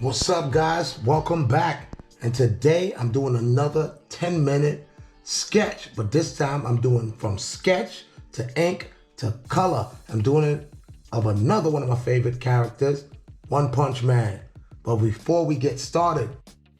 What's up, guys? Welcome back. And today I'm doing another 10-minute sketch, but this time I'm doing from sketch to ink to color. I'm doing it of another one of my favorite characters, One Punch Man. But before we get started,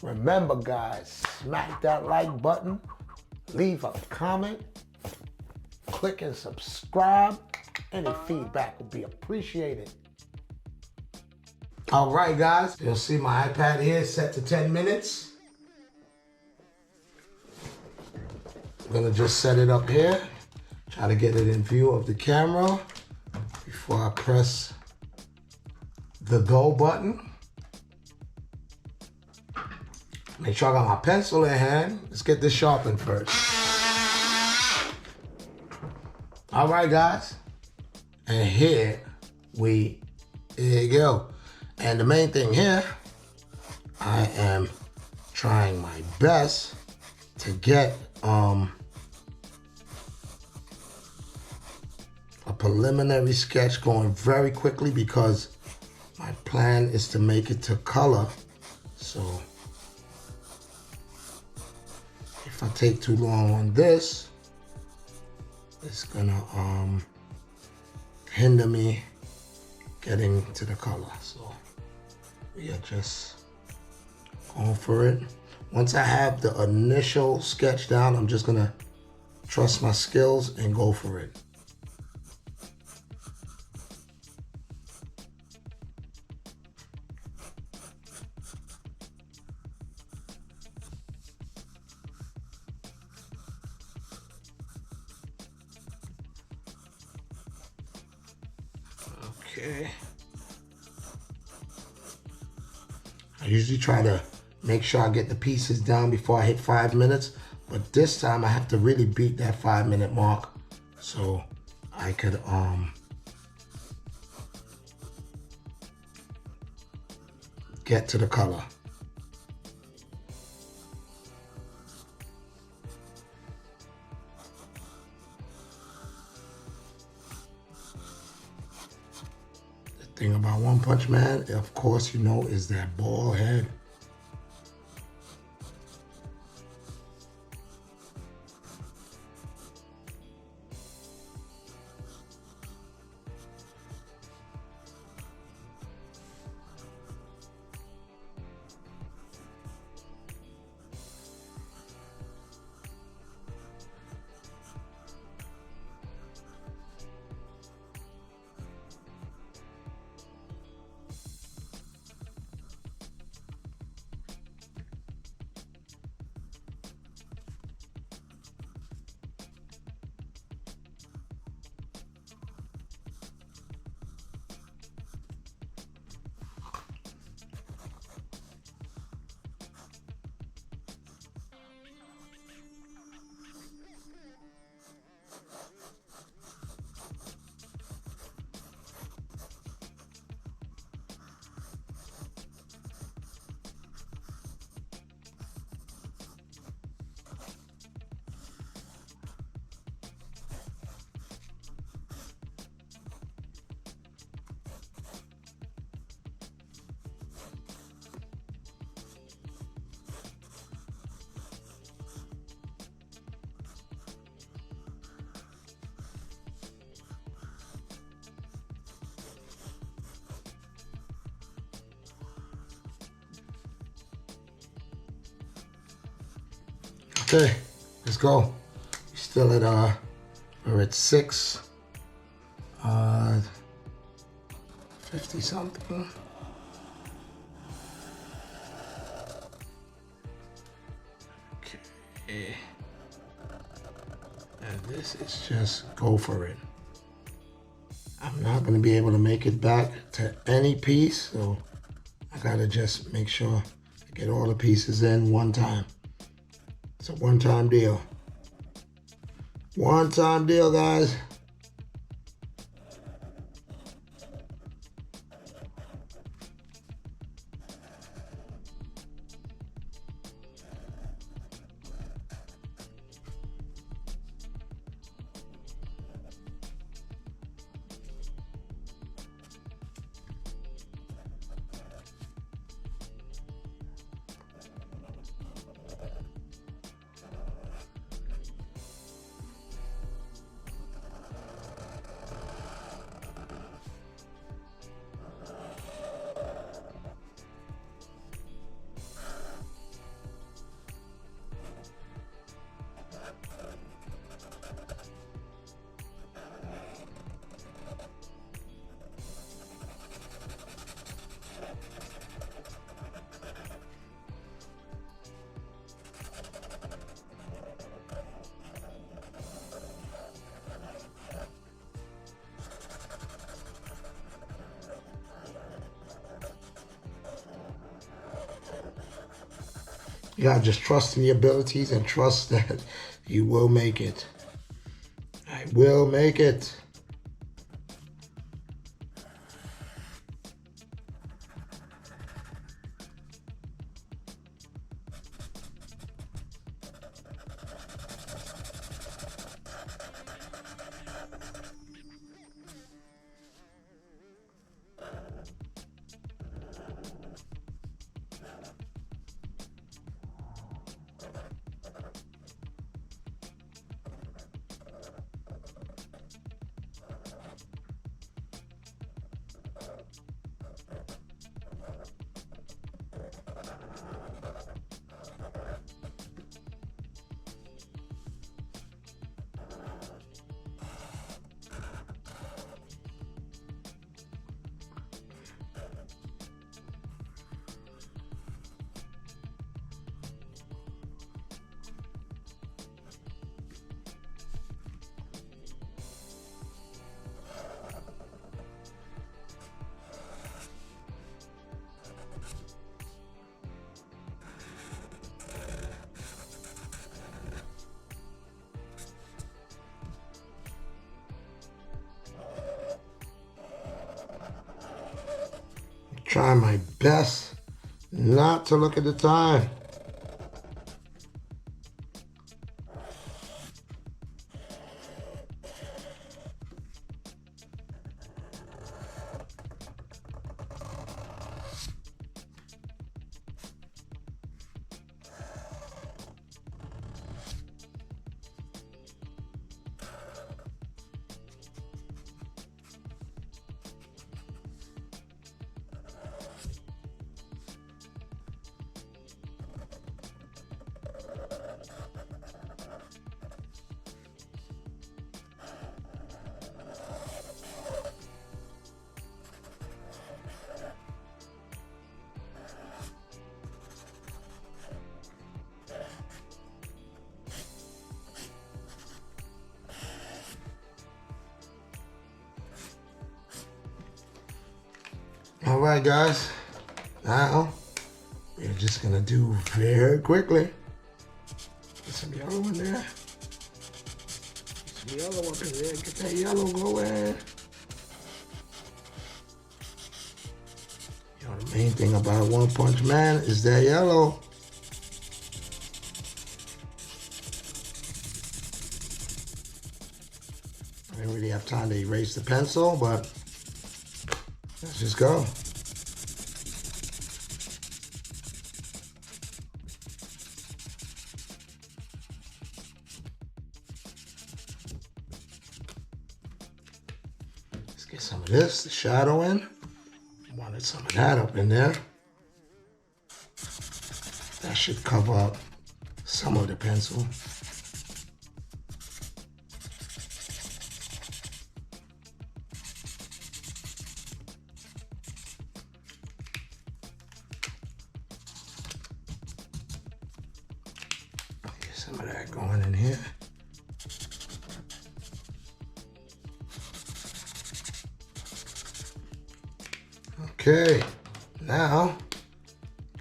remember, guys, smack that like button, leave a comment, click and subscribe. Any feedback will be appreciated. All right, guys, you'll see my iPad here set to 10 minutes. I'm gonna just set it up here, try to get it in view of the camera before I press the go button. Make sure I got my pencil in hand. Let's get this sharpened first. All right, guys, and here you go. And the main thing here, I am trying my best to get a preliminary sketch going very quickly because my plan is to make it to color. So if I take too long on this, it's gonna hinder me getting to the color. So we are just going for it. Once I have the initial sketch down, I'm just gonna trust my skills and go for it. Okay. I usually try to make sure I get the pieces down before I hit 5 minutes, but this time I have to really beat that 5-minute mark so I could get to the color. Thing about One Punch Man, of course, you know, is that bald head. Okay, let's go. Still at we're at 6 50 something. Okay, and this is just go for it. I'm not going to be able to make it back to any piece, so I gotta just make sure I get all the pieces in one time. It's a one-time deal. One-time deal, guys. You gotta just trust in your abilities and trust that you will make it. I will make it. Try my best not to look at the time. All right, guys. Now, we're just gonna do very quickly. Get some yellow in there. Get some yellow up in there. Get that yellow going. You know, the main thing about One Punch Man is that yellow. I didn't really have time to erase the pencil, but let's just go. Let's get some of this, the shadow in. Wanted some of that up in there. That should cover up some of the pencil. Get some of that going in here. Okay, now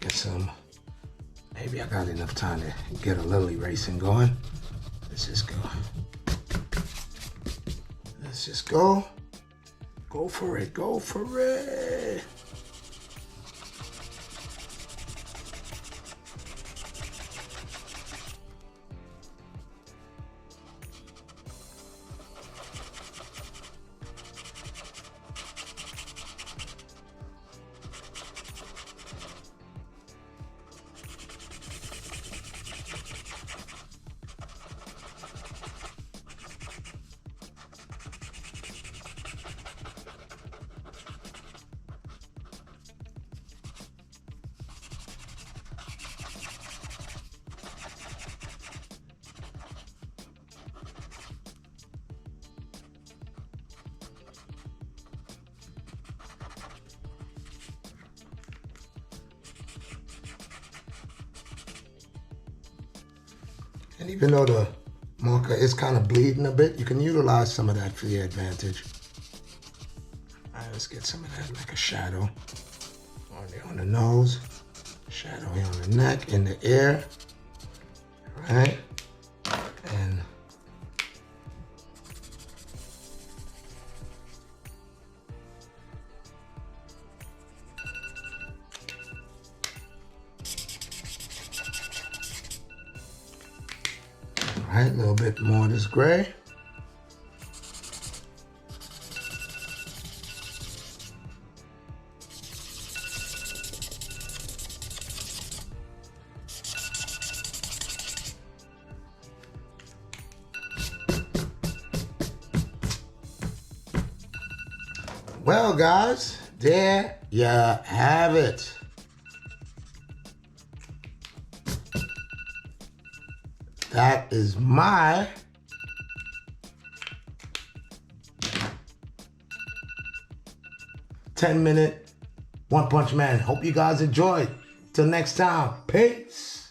get some, maybe I got enough time to get a little erasing going. Let's just go. Let's just go. Go for it, go for it. And even though the marker is kind of bleeding a bit, you can utilize some of that for your advantage. All right, let's get some of that like a shadow on the nose. Shadow here on the neck, in the ear. Right? And all right, a little bit more of this gray. Well, guys, there you have it. That is my $10-minute One Punch Man. Hope you guys enjoyed. Till next time, peace.